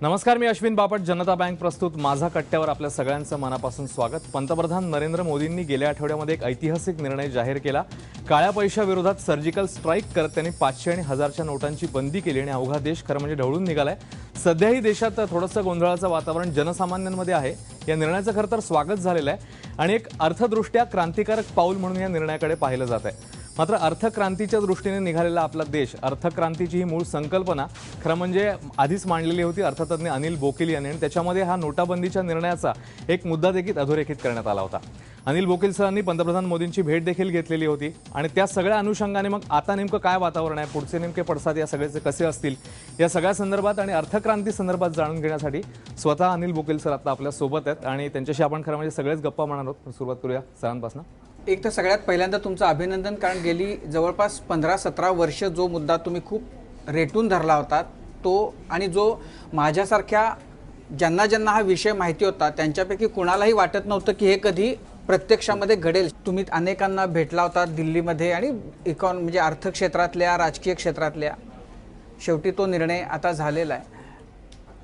नमस्कार, मी अश्विन बापट. जनता बँक प्रस्तुत माझा कट्ट्यावर आपल्या सगळ्यांचं मनापासून स्वागत. पंतप्रधान नरेंद्र मोदींनी गेल्या आठवड्यामध्ये एक ऐतिहासिक निर्णय जाहीर केला. काळ्या पैशाविरोधात सर्जिकल स्ट्राईक करत त्यांनी 500 आणि 1000च्या नोटांची बंदी केली आणि अवघा देश खरं म्हणजे ढवळून निघालाय. सध्याही देशात थोडंसं गोंधळाचं वातावरण जनसामान्यांमध्ये आहे. या निर्णयाचं खरं तर स्वागत झालेलं आहे आणि एक अर्थदृष्ट्या क्रांतिकारक पाऊल म्हणून या निर्णयाकडे पाहिलं जात आहे. मात्र अर्थक्रांतीच्या दृष्टीने निघालेला आपला देश, अर्थक्रांतीची ही मूळ संकल्पना खरं म्हणजे आधीच मांडलेली होती अर्थतज्ञ अनिल बोकील यांनी, आणि त्याच्यामध्ये हा नोटाबंदीच्या निर्णयाचा एक मुद्दा देखील अधोरेखित करण्यात आला होता. अनिल बोकील सरांनी पंतप्रधान मोदींची भेट देखील घेतलेली होती आणि त्या सगळ्या अनुषंगाने मग आता नेमकं काय वातावरण आहे, पुढचे नेमके पडसाद या सगळ्याचे कसे असतील, या सगळ्या संदर्भात आणि अर्थक्रांती संदर्भात जाणून घेण्यासाठी स्वतः अनिल बोकील सर आता आपल्या सोबत आहेत आणि त्यांच्याशी आपण खरं म्हणजे सगळेच गप्पा मारणार आहोत. सुरुवात करूया सरांपासून. एक तर सगळ्यात पहिल्यांदा तुमचं अभिनंदन, कारण गेली जवळपास 15-17 वर्ष जो मुद्दा तुम्ही खूप रेटून धरला होता तो, आणि जो माझ्यासारख्या ज्यांना हा विषय माहिती होता त्यांच्यापैकी कुणालाही वाटत नव्हतं की हे कधी प्रत्यक्षामध्ये घडेल. तुम्ही अनेकांना भेटला होता दिल्लीमध्ये आणि म्हणजे अर्थक्षेत्रातल्या, राजकीय क्षेत्रातल्या. शेवटी तो निर्णय आता झालेला आहे.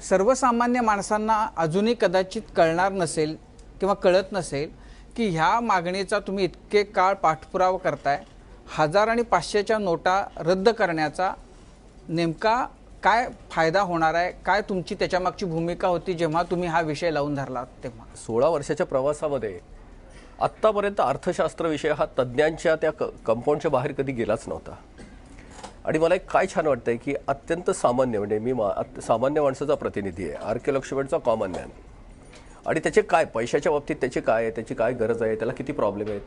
सर्वसामान्य माणसांना अजूनही कदाचित कळणार नसेल किंवा कळत नसेल की ह्या मागणीचा तुम्ही इतके काळ पाठपुरावा करताय. 1000 आणि 500च्या नोटा रद्द करण्याचा नेमका काय फायदा होणार आहे, काय तुमची त्याच्यामागची भूमिका होती जेव्हा तुम्ही हा विषय लावून धरला तेव्हा? 16 वर्षाच्या प्रवासामध्ये आत्तापर्यंत अर्थशास्त्र विषय हा तज्ज्ञांच्या त्या कंपाऊंडच्या बाहेर कधी गेलाच नव्हता. आणि मला एक काय छान वाटतंय की अत्यंत सामान्य, म्हणजे मी सामान्य माणसाचा प्रतिनिधी आहे, आर्किओलॉजिस्टचा कॉमन मॅन, आणि त्याचे काय पैशाच्या बाबतीत त्याची काय आहे, त्याची काय गरज आहे, त्याला किती प्रॉब्लेम आहेत.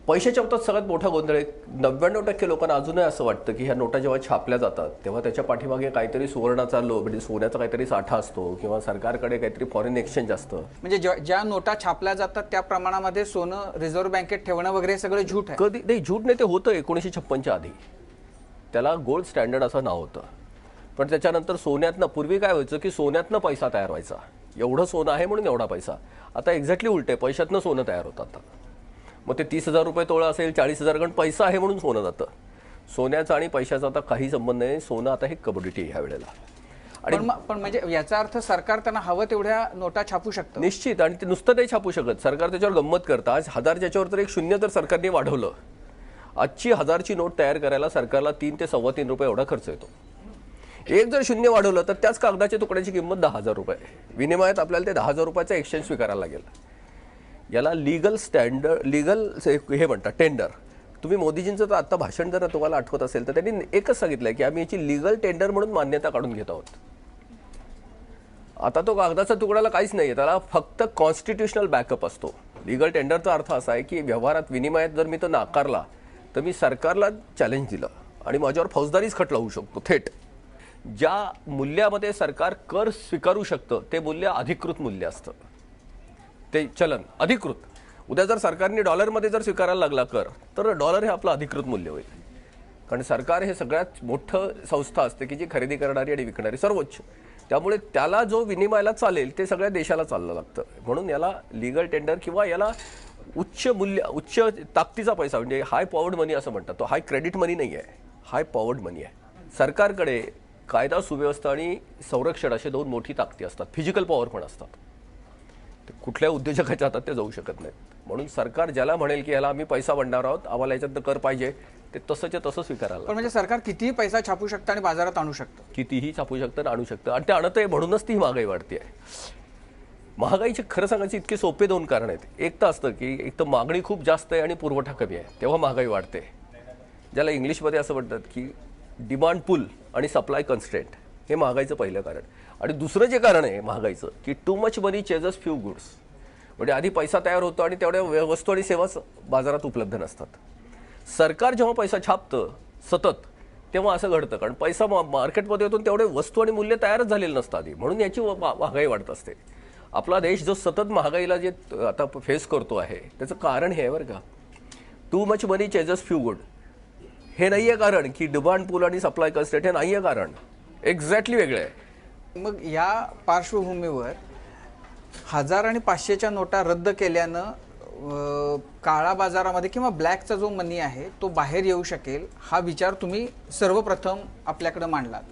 पैशाच्या बाबतीत सगळ्यात मोठा गोंधळ आहे. 99% लोकांना अजूनही असं वाटतं की ह्या नोटा जेव्हा छापल्या जातात तेव्हा त्याच्या पाठीमागे काहीतरी सुवर्णाचा म्हणजे सोन्याचा काहीतरी साठा असतो किंवा सरकारकडे काहीतरी फॉरेन एक्सचेंज असतं. म्हणजे ज्या नोटा छापल्या जातात त्या प्रमाणामध्ये सोनं रिझर्व्ह बँकेत ठेवणं वगैरे सगळं झूट आहे. कधी नाही, झूट नाही, ते होतं 1956च्या आधी. त्याला गोल्ड स्टँडर्ड असं नाव होतं. पण त्याच्यानंतर सोन्यातनं, पूर्वी काय व्हायचं की सोन्यातनं पैसा तयार व्हायचा. एवढं सोनं आहे म्हणून एवढा पैसा. आता एक्झॅक्टली उलट आहे, पैशातनं सोनं तयार होतं आता. मग ते 30,000 रुपये तोळा असेल, 40,000, कारण पैसा आहे म्हणून सोनं जातं. सोन्याचा आणि पैशाचा आता काही संबंध नाही. सोनं आता हे कमोडिटी ह्या वेळेला. आणि पण म्हणजे याचा अर्थ सरकार त्यांना हवं तेवढ्या नोटा छापू शकतं निश्चित. आणि ते नुसतं नाही छापू शकत, सरकार त्याच्यावर गंमत करतं. आज 1000 ज्याच्यावर तर एक शून्य तर सरकारने वाढवलं. आजची 1000ची नोट तयार करायला सरकारला 3 ते ₹3.25 रुपये एवढा खर्च येतो. एक जर शून्य वाढवलं तर त्याच कागदाच्या तुकड्याची किंमत 10,000 रुपये. विनिमयात आपल्याला ते 10,000 रुपयाचा एक्सचेंज स्वीकारायला लागेल. याला लीगल स्टँडर्ड, लीगल हे म्हणतात टेंडर. तुम्ही मोदीजींचं तर आता भाषण जर तुम्हाला आठवत असेल तर त्यांनी एकच सांगितलंय की आम्ही याची लीगल टेंडर म्हणून मान्यता काढून घेत आहोत. आता तो कागदाचा तुकड्याला काहीच नाही, त्याला फक्त कॉन्स्टिट्युशनल बॅकअप असतो. लीगल टेंडरचा अर्थ असा आहे की व्यवहारात, विनिमयात जर मी तो नाकारला तर मी सरकारला चॅलेंज दिलं आणि माझ्यावर फौजदारीच खटला होऊ शकतो थेट. ज्या मूल्यामध्ये सरकार कर स्वीकारू शकतं ते मूल्य अधिकृत मूल्य असतं, ते चलन अधिकृत. उद्या जर सरकारने डॉलरमध्ये जर स्वीकारायला लागला कर तर डॉलर हे आपलं अधिकृत मूल्य होईल. कारण सरकार हे सगळ्यात मोठं संस्था असते की जी खरेदी करणारी आणि विकणारी सर्वोच्च. त्यामुळे त्याला जो विनिमयाला चालेल ते सगळ्या देशाला चाललं लागतं. म्हणून याला लीगल टेंडर किंवा याला उच्च मूल्य, उच्च ताकदीचा पैसा, म्हणजे हाय पॉवर्ड मनी असं म्हणतात. तो हाय क्रेडिट मनी नाही आहे, हाय पॉवर्ड मनी आहे. सरकारकडे कायदा सुव्यवस्था आणि संरक्षण असे 2 मोठी ताकदी असतात. फिजिकल पॉवर पण असतात. ते कुठल्या उद्योजकाच्या हातात ते जाऊ शकत नाहीत. म्हणून सरकार ज्याला म्हणेल की याला आम्ही पैसा बनणार आहोत, आम्हाला याच्यात कर पाहिजे, ते तसंच्या तसं स्वीकारायला. पण म्हणजे सरकार कितीही पैसा छापू शकतं आणि बाजारात आणू शकतं, कितीही छापू शकतं आणि आणू शकतं. आणि ते आणत आहे म्हणूनच ती महागाई वाढते आहे. महागाईचे खरं सांगायचे इतके सोपे 2 कारण आहेत. एक तर असतं की एक तर मागणी खूप जास्त आहे आणि पुरवठा कमी आहे, तेव्हा महागाई वाढते. ज्याला इंग्लिशमध्ये असं म्हणतात की डिमांड पुल आणि सप्लाय कन्स्ट्रेंट, हे महागाईचं पहिलं कारण. आणि दुसरं जे कारण आहे महागाईचं की टू मच मनी चेजेस फ्यू गुड्स. म्हणजे आधी पैसा तयार होतो आणि तेवढ्या वस्तू आणि सेवा बाजारात उपलब्ध नसतात. सरकार जेव्हा पैसा छापतं सतत तेव्हा असं घडतं, कारण पैसा मार्केटमध्ये येतो तेवढे वस्तू आणि मूल्य तयारच झालेलं नसतं आधी, म्हणून याची महागाई वाढत असते. आपला देश जो सतत महागाईला जे आता फेस करतो आहे त्याचं कारण हे आहे बरं का, टू मच मनी चेजेस फ्यू गुड. हे नाही आहे कारण की डिमांड पूल आणि सप्लाय कन्स्ट्रेंट, हे नाही आहे कारण, एक्झॅक्टली वेगळं आहे. मग या पार्श्वभूमीवर 1000 आणि 500च्या नोटा रद्द केल्यानं काळा बाजारामध्ये किंवा ब्लॅकचा जो मनी आहे तो बाहेर येऊ शकेल, हा विचार तुम्ही सर्वप्रथम आपल्याकडे मांडलात.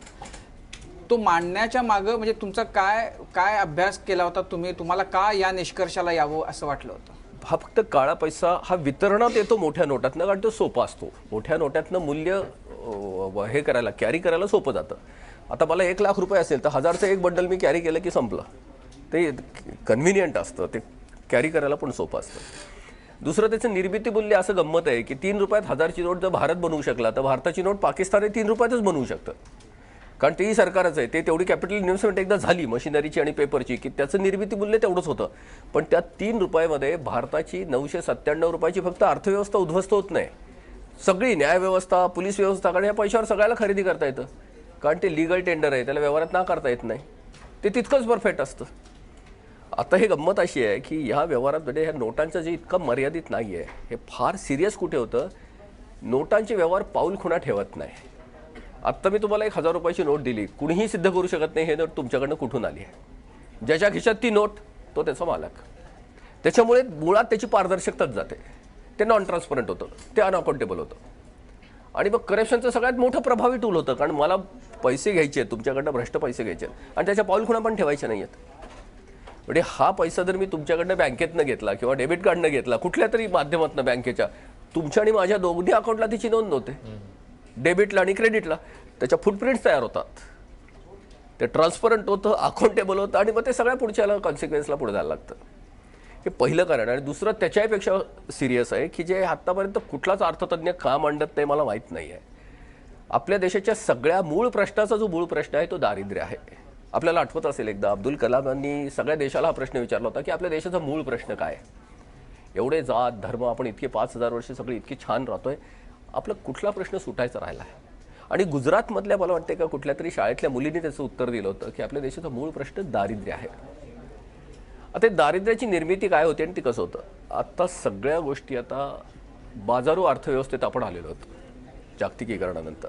तो मांडण्याच्या मागं म्हणजे तुमचा काय काय अभ्यास केला होता तुम्ही, तुम्हाला का या निष्कर्षाला यावं असं वाटलं होतं? हा फक्त काळा पैसा हा वितरणात येतो मोठ्या नोटातनं, कारण तो सोपा असतो. मोठ्या नोटातनं मूल्य हे करायला, कॅरी करायला सोपं जातं. आता मला 1 लाख रुपये असेल तर 1000चं एक बंडल मी कॅरी केलं की संपलं. ते कन्व्हिनियंट असतं, ते कॅरी करायला पण सोपं असतं. दुसरं त्याचं निर्मिती मूल्य असं गंमत आहे की 3 रुपयात 1000ची नोट जर भारत बनवू शकला तर भारताची नोट पाकिस्तान 3 रुपयातच बनवू शकतं, कारण तेही सरकारच आहे. ते तेवढी कॅपिटल इन्व्हेस्टमेंट एकदा झाली मशिनरीची आणि पेपरची की त्याचं निर्मिती मूल्य तेवढंच होतं. पण त्या 3 रुपयामध्ये भारताची 997 रुपयाची फक्त अर्थव्यवस्था उद्ध्वस्त होत नाही. सगळी न्यायव्यवस्था, पोलीस व्यवस्था, कारण या पैशावर सगळ्याला खरेदी करता येतं, कारण ते लीगल टेंडर आहे, त्याला व्यवहारात ना करता येत नाही. ते तितकंच परफेक्ट असतं. आता हे गंमत अशी आहे की ह्या व्यवहारात म्हणजे ह्या नोटांचं जे इतकं मर्यादित नाही आहे, हे फार सिरियस कुठे होतं, नोटांचे व्यवहार पाऊल खुणा ठेवत नाही. आत्ता मी तुम्हाला 1000 रुपयाची नोट दिली, कुणीही सिद्ध करू शकत नाही हे नोट तुमच्याकडनं कुठून आली आहे. ज्याच्या खिशात ती नोट तो त्याचा मालक. त्याच्यामुळे मुळात त्याची पारदर्शकताच जाते. ते नॉन ट्रान्सपरंट होतं, ते अनअकाउंटेबल होतं. आणि मग करप्शनचं सगळ्यात मोठं प्रभावी टूल होतं, कारण मला पैसे घ्यायचे आहेत तुमच्याकडनं, भ्रष्ट पैसे घ्यायचे आहेत आणि त्याच्या पाऊल खुणा पण ठेवायच्या नाही आहेत. म्हणजे हा पैसा जर मी तुमच्याकडनं बँकेतनं घेतला किंवा डेबिट कार्डनं घेतला, कुठल्या तरी माध्यमातून बँकेच्या, तुमच्या आणि माझ्या दोन्ही अकाउंटला तिची नोंद होते, डेबिटला आणि क्रेडिटला. त्याच्या फुटप्रिंट्स तयार होतात, ते ट्रान्सपरंट होतं, अकाउंटेबल होतं आणि मग ते सगळ्या पुढच्याला कॉन्सिक्वेन्सला पुढे जायला लागतं. हे पहिलं कारण. आणि दुसरं त्याच्यापेक्षा सिरियस आहे की जे आत्तापर्यंत कुठलाच अर्थतज्ञ का मांडत नाही मला माहीत नाही आहे. आपल्या देशाच्या सगळ्या मूळ प्रश्नाचा जो मूळ प्रश्न आहे तो दारिद्र्य आहे. आपल्याला आठवत असेल एकदा अब्दुल कलामांनी सगळ्या देशाला हा प्रश्न विचारला होता की आपल्या देशाचा मूळ प्रश्न काय आहे. एवढे जात धर्म आपण इतके 5000 वर्ष सगळे इतकी छान राहतोय, आपला कुठला प्रश्न सुटायचा राहिला आहे. आणि गुजरातमधल्या मला वाटते का कुठल्या तरी शाळेतल्या मुलींनी त्याचं उत्तर दिलं होतं की आपल्या देशाचा मूळ प्रश्न दारिद्र्य आहे. आता दारिद्र्याची निर्मिती काय होते आणि ती कसं होतं. आता सगळ्या गोष्टी आता बाजारू अर्थव्यवस्थेत आपण आलेलो आहोत जागतिकीकरणानंतर.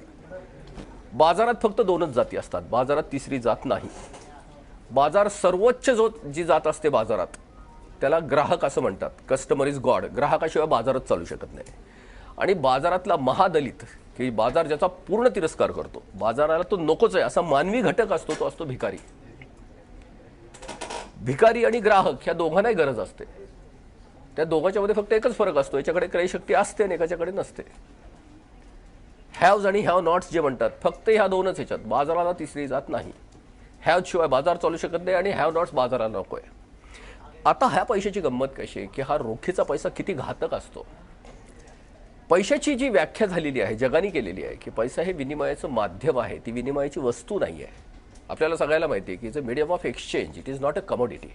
बाजारात फक्त 2च जाती असतात, बाजारात तिसरी जात नाही. बाजार सर्वोच्च जी जात असते बाजारात त्याला ग्राहक असं म्हणतात. Customer is God. ग्राहकाशिवाय बाजारच चालू शकत नाही. आणि बाजारातला महादलित की बाजार ज्याचा पूर्ण तिरस्कार करतो, बाजाराला तो नकोच आहे असा मानवी घटक असतो, तो असतो भिकारी. भिकारी आणि ग्राहक ह्या दोघांनाही गरज असते. त्या दोघांच्यामध्ये फक्त एकच फरक असतो, याच्याकडे क्रयशक्ती असते आणि एकाच्याकडे नसते. हॅव्ज आणि हॅव नॉट्स जे म्हणतात, फक्त ह्या 2च ह्याच्यात. बाजाराला तिसरी जात नाही. हॅव शिवाय बाजार चालू शकत नाही आणि हॅव नॉट्स बाजाराला नको आहे. आता ह्या पैशाची गंमत कशी आहे की हा रोखीचा पैसा किती घातक असतो. पैशाची जी व्याख्या झालेली आहे, जगाने केलेली आहे की पैसा हे विनिमयाचं माध्यम आहे, ती विनिमयाची वस्तू नाही आहे. आपल्याला सगळ्याला माहिती आहे की it's a medium of exchange, it is not a commodity.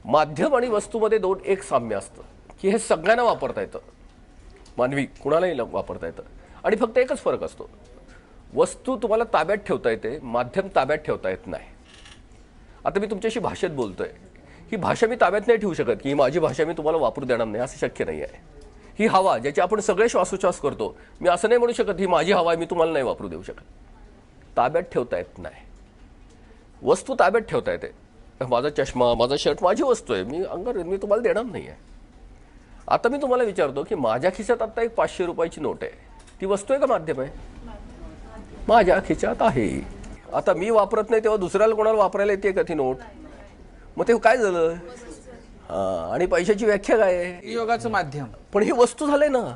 माध्यम आणि वस्तूमध्ये एक साम्य असतं की हे सगळ्यांना वापरता येतं, मानवी कुणालाही वापरता येतं. आणि फक्त एकच फरक असतो, वस्तू तुम्हाला ताब्यात ठेवता येते, माध्यम ताब्यात ठेवता येत नाही. आता मी तुमच्याशी भाषेत बोलतोय, ही भाषा मी ताब्यात नाही ठेवू शकत की ही माझी भाषा मी तुम्हाला वापरू देणार नाही, असं शक्य नाही आहे. ही हवा ज्याची आपण सगळे श्वासोच्छ्वास करतो, मी असं नाही म्हणू शकत ही माझी हवा आहे मी तुम्हाला नाही वापरू देऊ शकत. ताब्यात ठेवता येत नाही. वस्तू ताब्यात ठेवता येते. माझा चष्मा, माझा शर्ट माझी वस्तू आहे, मी तुम्हाला देणार नाही आहे. आता मी तुम्हाला विचारतो की माझ्या खिशात आता एक 500 रुपयाची नोट आहे, ती वस्तू आहे का माध्यम आहे? माझ्या खिशात आहे. आता मी वापरत नाही तेव्हा दुसऱ्याला कोणाला वापरायला येते का ती नोट? मग ते काय झालं? आणि पैशाची व्याख्या काय आहे? योगाचं माध्यम. पण ही वस्तू झालंय ना.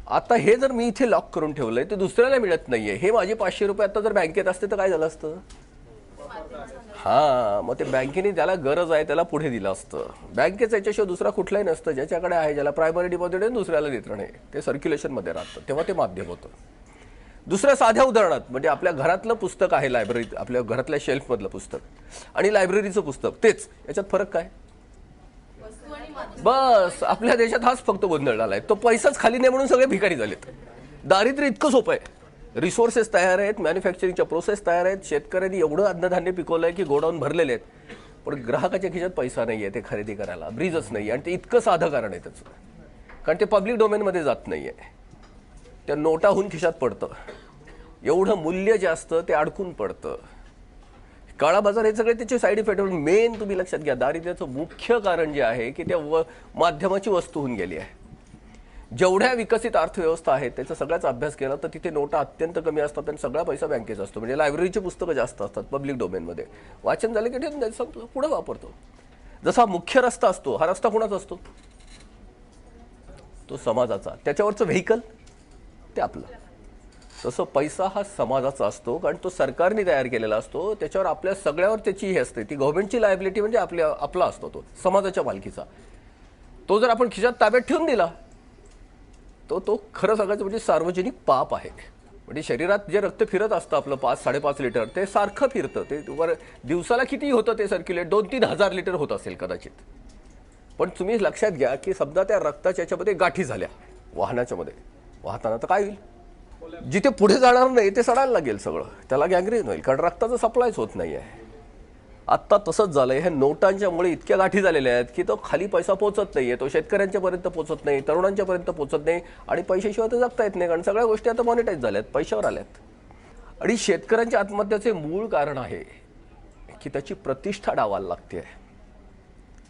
आता हे जर मी इथे लॉक करून ठेवलंय ते दुसऱ्याला मिळत नाहीये. हे माझे 500 रुपये आता जर बँकेत असते तर काय झालं असतं? मग ते बँकेने त्याला गरज आहे त्याला पुढे दिलं असतं. बँकेचं याच्याशिवाय दुसरा कुठलाही नसतं. ज्याच्याकडे आहे, ज्याला प्रायमरी डिपॉझिट आहे, दुसऱ्याला वितरण आहे, ते सर्क्युलेशनमध्ये राहतं, तेव्हा ते माध्यम होतं. दुसऱ्या साध्या उदाहरणात म्हणजे आपल्या घरातलं पुस्तक आहे, लायब्ररीत आपल्या घरातल्या शेल्फमधलं पुस्तक आणि लायब्ररीचं पुस्तक, तेच. याच्यात फरक काय? बस आपल्या देशात हाच फक्त गोंधळ झालाय. तो पैसाच खाली नाही म्हणून सगळे भिकारी झालेत. दारिद्र्य इतकं सोपं आहे. रिसोर्सेस तयार आहेत, मॅन्युफॅक्चरिंगच्या प्रोसेस तयार आहेत, शेतकऱ्यांनी एवढं अन्नधान्य पिकवलंय की गोडाऊन भरलेले आहेत, पण ग्राहकाच्या खिशात पैसा नाही आहे ते खरेदी करायला, ब्रीजच नाही. आणि ते इतकं साधं कारण आहे त्याचं, कारण ते पब्लिक डोमेनमध्ये जात नाही आहे, त्या नोटाहून खिशात पडतं. एवढं मूल्य जे असतं ते अडकून पडतं. काळा बाजार हे सगळे त्याचे साईड इफेक्ट. मेन तुम्ही लक्षात घ्या, दारिद्र्याचं मुख्य कारण जे आहे की त्या माध्यमाची वस्तू होऊन गेली आहे. जेवढ्या विकसित अर्थव्यवस्था आहेत त्याचा सगळ्याच अभ्यास केला तर तिथे नोटा अत्यंत कमी असतात आणि सगळा पैसा बँकेचा असतो. म्हणजे लायब्ररीची पुस्तकं जास्त असतात पब्लिक डोमेनमध्ये. वाचन झालं की ठेवून द्यायचं, संपलं, पुढे वापरतो. जसा मुख्य रस्ता असतो, हा रस्ता कोणाचा असतो? तो समाजाचा. त्याच्यावरचं व्हेकल ते आपलं. तसं पैसा हा समाजाचा असतो, कारण तो सरकारने तयार केलेला असतो. त्याच्यावर आपल्या सगळ्यावर त्याची हे असते, ती गव्हर्नमेंटची लायबिलिटी म्हणजे आपला असतो, तो समाजाच्या मालकीचा. तो जर आपण खिशात ताब्यात ठेवून दिला तो खरं सांगायचं म्हणजे सार्वजनिक पाप आहे. म्हणजे शरीरात जे रक्त फिरत असतं आपलं 5-5.5 लिटर, ते सारखं फिरतं. ते दिवसाला किती होतं ते सर्क्युलेट? 2-3 हजार लिटर होत असेल कदाचित. पण तुम्ही लक्षात घ्या की समजा त्या रक्ताच्या याच्यामध्ये गाठी झाल्या वाहनाच्या मध्ये वाहताना, तर काय होईल? जिथे पुढे जाणार नाही ते सडायला लागेल सगळं, त्याला गँग्रीन होईल, कारण रक्ताचं सप्लायच होत नाही आहे. आत्ता तसंच झालंय. ह्या नोटांच्यामुळे इतक्या गाठी झालेल्या आहेत की तो खाली पैसा पोहोचत नाहीये, तो शेतकऱ्यांच्यापर्यंत पोहोचत नाही, तरुणांच्यापर्यंत पोहोचत नाही, आणि पैशाशिवाय तर जगता येत नाही, कारण सगळ्या गोष्टी आता मॉनिटाईज झाल्यात, पैशावर आल्यात. आणि शेतकऱ्यांच्या आत्महत्याचे मूळ कारण आहे की त्याची प्रतिष्ठा डावायला लागते.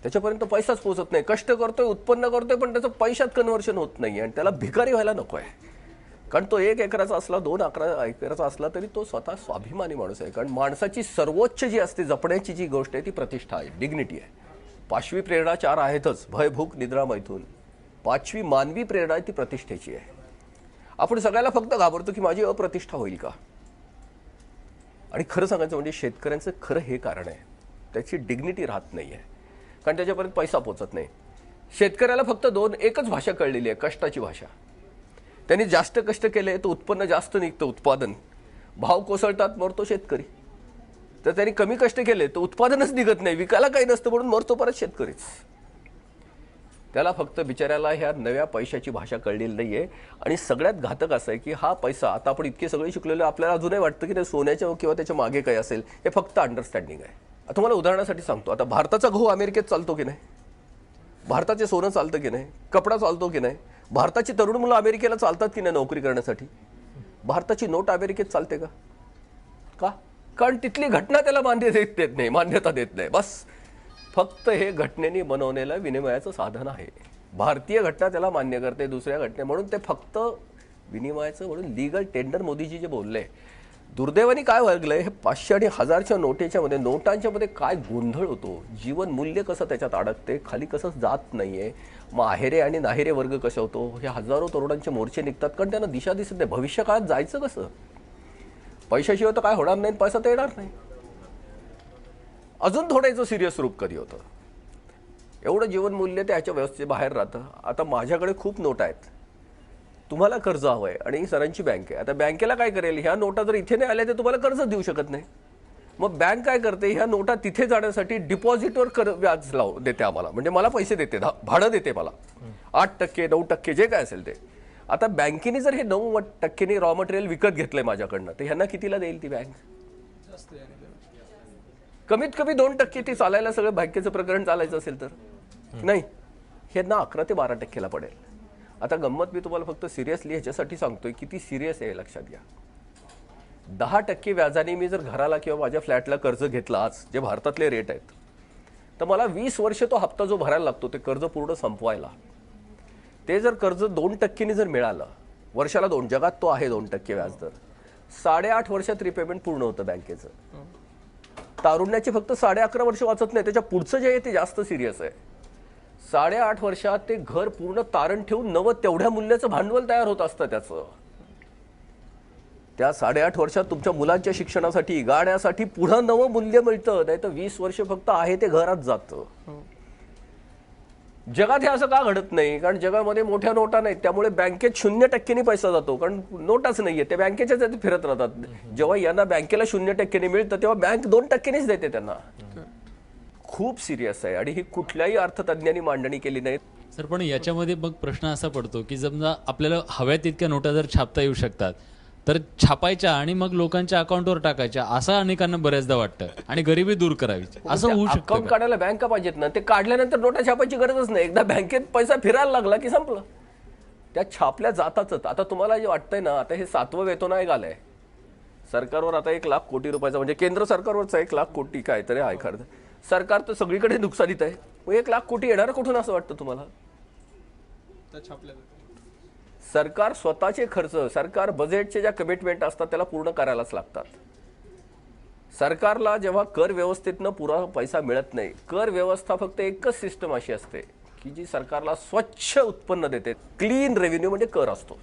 त्याच्यापर्यंत पैसाच पोहोचत नाही. कष्ट करतोय, उत्पन्न करतोय, पण त्याचं पैशात कन्व्हर्शन होत नाही, आणि त्याला भिकारी व्हायला नको आहे. कारण तो 1 एकराचा असला, 2 एकराचा असला तरी तो स्वतः स्वाभिमानी माणूस आहे. कारण माणसाची सर्वोच्च जी असते जपण्याची जी गोष्ट आहे ती प्रतिष्ठा आहे, डिग्निटी आहे. 5वी प्रेरणा 4 आहेतच: भय, भूक, निद्रा, मैथून. 5वी मानवी प्रेरणा आहे ती प्रतिष्ठेची आहे. आपण सगळ्याला फक्त घाबरतो की माझी अप्रतिष्ठा होईल का. आणि खरं सांगायचं म्हणजे शेतकऱ्यांचं खरं हे कारण आहे, त्याची डिग्निटी राहत नाही आहे, कारण त्याच्यापर्यंत पैसा पोचत नाही. शेतकऱ्याला फक्त एकच भाषा कळलेली आहे, कष्टाची भाषा. त्यांनी जास्त कष्ट केले तर उत्पन्न जास्त निघतं, उत्पादन. भाव कोसळतात, मरतो शेतकरी. तर त्यांनी कमी कष्ट केले तर उत्पादनच निघत नाही, विकायला काही नसतं, म्हणून मरतो परत शेतकरीच. त्याला फक्त बिचाऱ्याला ह्या नव्या पैशाची भाषा कळलेली नाहीये. आणि सगळ्यात घातक असं आहे की हा पैसा, आता आपण इतके सगळे शिकलेलो, आपल्याला अजूनही वाटतं की ते सोन्याच्या किंवा त्याच्या मागे काही असेल. हे फक्त अंडरस्टँडिंग आहे. आता तुम्हाला उदाहरणासाठी सांगतो, आता भारताचा गहू अमेरिकेत चालतो की नाही, भारताचे सोनं चालतं की नाही, कपडा चालतो की नाही, भारताची तरुण मुलं अमेरिकेला चालतात की नाही नोकरी करण्यासाठी, भारताची नोट अमेरिकेत चालते का? कारण तिथली घटना त्याला मान्यता देत नाही. बस फक्त हे घटनेने बनवलेलं विनिमयाचं साधन आहे. भारतीय घटना त्याला मान्य करते, दुसऱ्या घटने म्हणून ते फक्त विनिमयाचं म्हणून लीगल टेंडर. मोदीजी जे बोलले, दुर्दैवाने काय वर्गलंय, हे 500 आणि 1000च्या नोटांच्या मध्ये काय गोंधळ होतो. जीवन मूल्य कसं त्याच्यात अडकते, खाली कसं जात नाहीये. मग आहेरे आणि नाहेरे वर्ग कसे होतो. हे हजारो तरुणांचे मोर्चे निघतात, कारण त्यांना दिशा दिसत नाही. भविष्य काळात जायचं कसं? पैशाशिवाय तर काय होणार नाही, पैसा तर येणार नाही. अजून थोडं याचं सिरियस रूप कधी होतं. एवढं जीवन मूल्य त्याच्या व्यवस्थेच्या बाहेर राहतं. आता माझ्याकडे खूप नोट आहेत, तुम्हाला कर्ज हवंय आणि सरांची बँक आहे. आता बँकेला काय करेल, ह्या नोटा जर इथे नाही आल्या तर तुम्हाला कर्ज देऊ शकत नाही. मग बँक काय करते, ह्या नोटा तिथे जाण्यासाठी डिपॉझिटवर व्याज देते आम्हाला, म्हणजे मला पैसे देते, भाडं देते मला 8%, 9% जे काय असेल ते. आता बँकेने जर हे 9% रॉ मटेरियल विकत घेतलंय माझ्याकडनं, तर ह्यांना कितीला देईल ती बँक? कमीत कमी 2% ती चालायला सगळं बँकेचं प्रकरण चालायचं असेल तर नाही, ह्यांना 11 ते 12% पडेल. आता गंमत मी तुम्हाला फक्त सिरियसली ह्याच्यासाठी सांगतोय, किती सिरियस आहे लक्षात घ्या. 10% व्याजाने मी जर घराला किंवा माझ्या फ्लॅटला कर्ज घेतला आज, जे भारतातले रेट आहेत, तर मला 20 वर्ष तो हप्ता जो भरायला लागतो ते कर्ज पूर्ण संपवायला, ते जर कर्ज 2% जर मिळालं, वर्षाला 2, जगात तो आहे 2% व्याजदर, 8.5 वर्षात रिपेमेंट पूर्ण होतं बँकेचं. तारुण्याचे फक्त 11.5 वर्ष वाचत नाही, त्याच्या पुढचं जे आहे ते जास्त सिरियस आहे. 8.5 वर्षात ते घर पूर्ण तारण ठेवून नवं तेवढ्या मूल्याचं भांडवल तयार होत असतं त्याचं. त्या 8.5 वर्षात तुमच्या मुलांच्या शिक्षणासाठी, गाड्यासाठी पुन्हा नवं मूल्य मिळतं. नाही तर 20 वर्ष फक्त आहे ते घरात जातं. जगात हे असं का घडत नाही? कारण जगामध्ये मोठ्या नोटा नाहीत, त्यामुळे बँकेत 0% पैसा जातो, कारण नोटाच नाहीये. ते बँकेच्याच फिरत राहतात. जेव्हा यांना बँकेला 0% मिळतं तेव्हा बँक 2%च देते त्यांना. खूप सिरियस आहे आणि ही कुठल्याही अर्थतज्ञांनी मांडणी केली नाही. सर, पण याच्यामध्ये मग प्रश्न असा पडतो की समजा आपल्याला हव्या तितक्या नोटा जर छापता येऊ शकतात तर छापायच्या आणि मग लोकांच्या अकाउंटवर टाकायच्या, असं अनेकांना बऱ्याचदा वाटतं, आणि गरिबी दूर करावी, असं होऊ शकतं. अकाउंट काढायला बँका पाहिजेत ना, ते काढल्यानंतर नोटा छापायची गरजच नाही. एकदा बँकेत पैसा फिरायला लागला की संपलं, त्या छापल्या जातातच. आता तुम्हाला जे वाटतंय ना, आता हे 7वं वेतन आयोग आलंय सरकारवर, आता 1 लाख कोटी रुपयाचा, म्हणजे केंद्र सरकारवरचा 1 लाख कोटी काहीतरी आहे. खरं सरकार तर सगळीकडे नुकसानीत आहे. मग 1 लाख कोटी येणार कुठून असं वाटतं तुम्हाला? सरकार स्वतःचे खर्च, सरकार बजेटचे ज्या कमिटमेंट असतात त्याला पूर्ण करायलाच लागतात. सरकारला जेव्हा कर व्यवस्थेतनं पुरा पैसा मिळत नाही, कर व्यवस्था फक्त एकच सिस्टम अशी असते की जी सरकारला स्वच्छ उत्पन्न देते. क्लीन रेव्हेन्यू म्हणजे कर असतो.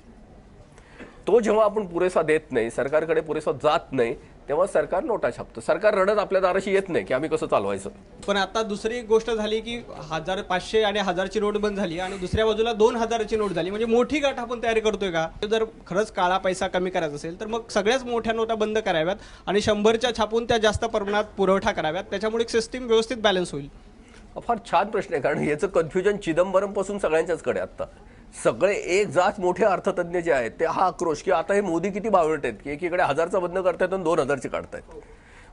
तो जेव्हा आपण पुरेसा देत नाही, सरकारकडे पुरेसा जात नाही, तेव्हा सरकार नोटा छापतं. सरकार रडत आपल्या दाराशी येत नाही की आम्ही कसं चालवायचं. पण आता दुसरी गोष्ट झाली की 1000, 500 आणि 1000ची नोट बंद झाली आणि दुसऱ्या बाजूला 2000ची नोट झाली. म्हणजे मोठी गाठ आपण तयारी करतोय का? जर खरंच काळा पैसा कमी करायचा असेल तर मग सगळ्याच मोठ्या नोटा बंद कराव्यात आणि 100च्या छापून त्या जास्त प्रमाणात पुरवठा कराव्यात. त्याच्यामुळे एक सिस्टीम व्यवस्थित बॅलन्स होईल. फार छान प्रश्न आहे, कारण याचं कन्फ्युजन चिदंबरम पासून सगळ्यांच्याचकडे. आता सगळे एक जात मोठे अर्थतज्ञ जे आहेत ते हा आक्रोश की आता हे मोदी किती बावळट आहेत की एकीकडे 1000चा बंद करतायत आणि 2000चे काढतायत.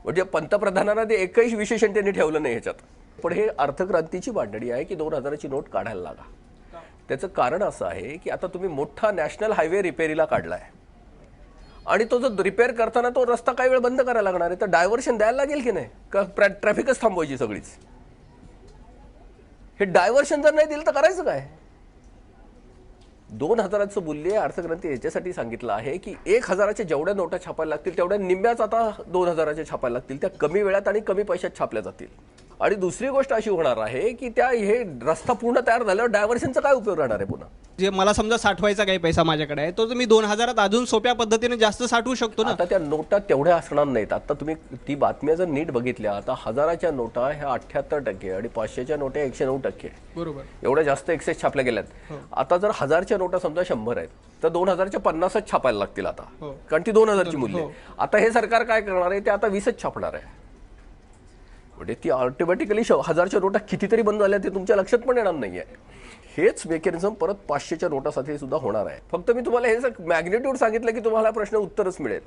म्हणजे पंतप्रधानांना ते एकही विशेषण त्यांनी ठेवलं नाही ह्याच्यात. पण हे अर्थक्रांतीची मांडणी आहे की 2000ची नोट काढायला लागा. त्याचं कारण असं आहे की आता तुम्ही मोठा नॅशनल हायवे रिपेरीला काढलाय आणि तो जो रिपेअर करताना तो रस्ता काही वेळ बंद करायला लागणार आहे, तर डायव्हर्शन द्यायला लागेल की नाही, का ट्रॅफिकच थांबवायची सगळीच. हे डायव्हर्शन जर नाही दिलं तर करायचं काय? 2000चं मूल्य अर्थक्रांती याच्यासाठी सांगितलं आहे की 1000च्या जेवढ्या नोटा छापायला लागतील तेवढ्या निम्म्याच आता 2000च्या छापायला लागतील. त्या कमी वेळात आणि कमी पैशात छापल्या जातील. आणि दुसरी गोष्ट अशी होणार आहे की त्या हे रस्ता पूर्ण तयार झाल्यावर डायव्हर्शनचा काय उपयोग राहणार आहे पुन्हा? जे मला समजा साठवायचा काही पैसा माझ्याकडे आहे तो मी 2000त अजून सोप्या पद्धतीने जास्त साठवू शकतो ना. आता त्या नोटा तेवढ्या असणार नाहीत. आता तुम्ही ती बातम्या जर नीट बघितल्या, आता 1000च्या नोटा ह्या 78% आणि 500च्या नोटा 109%. बरोबर. एवढ्या जास्त एक्सेस छापल्या गेल्यात. आता जर 1000च्या नोटा समजा 100 आहेत तर 2000च्या 50च छापायला लागतील आता, कारण ती 2000ची मूल्य आहे. आता हे सरकार काय करणार आहे, ते आता 20च छापणार आहे. म्हणजे ती ऑटोमॅटिकली 1000च्या नोटा कितीतरी बंद झाल्या ते तुमच्या लक्षात पण येणार नाहीये. हेच मेकॅनिझम परत 500च्या नोटासाठी सुद्धा होणार आहे. फक्त मी तुम्हाला हे मॅग्निट्यूड सांगितलं की तुम्हाला प्रश्न उत्तरच मिळेल.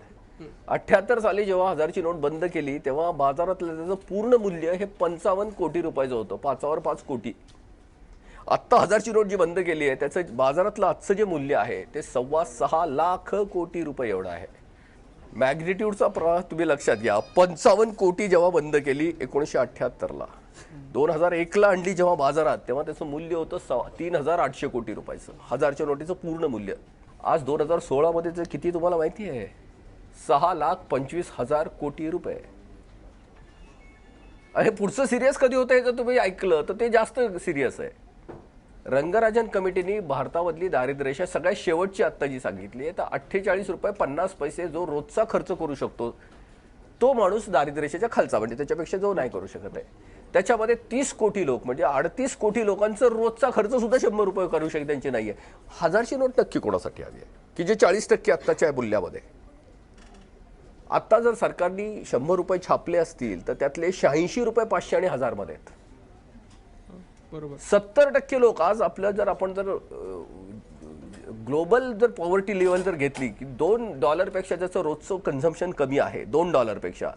78 साली जेव्हा 1000ची नोट बंद केली तेव्हा बाजारातलं त्याचं पूर्ण मूल्य हे 55 कोटी रुपयाचं होतं, 5वर 5 कोटी. आत्ता 1000ची नोट जी बंद केली आहे त्याचं बाजारातलं आजचं जे मूल्य आहे ते 6.25 लाख कोटी रुपये एवढं आहे. मॅग्निट्यूडचा तुम्ही लक्षात घ्या. 55 कोटी जेव्हा बंद केली 1978ला, 2001ला आणली जेव्हा बाजारात, तेव्हा त्याचं मूल्य होतं 3800 कोटी रुपयाचं, 1000च्या नोटीचं पूर्ण मूल्य. आज 2016 मध्ये किती तुम्हाला माहिती आहे? 6,25,000 कोटी रुपये. आणि पुढचं सिरियस कधी होतं हे जर तुम्ही ऐकलं तर ते जास्त सिरियस आहे. रंगराजन कमिटीने भारतामधली दारिद्र्यरेषा सगळ्यात शेवटची आत्ता जी सांगितली आहे, तर 48 रुपये 50 पैसे जो रोजचा खर्च करू शकतो तो माणूस दारिद्र्यरेषेच्या खालचा, म्हणजे त्याच्यापेक्षा जो नाही करू शकत आहे. त्याच्यामध्ये 30 कोटी लोक, म्हणजे 38 कोटी लोकांचा रोजचा खर्च सुद्धा 100 रुपये करू शकत त्यांची नाहीये. 1000ची नोट नक्की कोणासाठी हवी आहे की जे 40% आत्ताच्या मूल्यामध्ये. आता जर सरकारने 100 रुपये छापले असतील तर त्यातले 86 रुपये 500 आणि 1000 मध्ये आहेत. बरोबर. 70% लोक आज आपलं जर आपण जर ग्लोबल जर पॉवर्टी लेवल जर घेतली की $2 पेक्षा ज्याचं रोजचं कन्झम्पशन कमी आहे, $2 पेक्षा,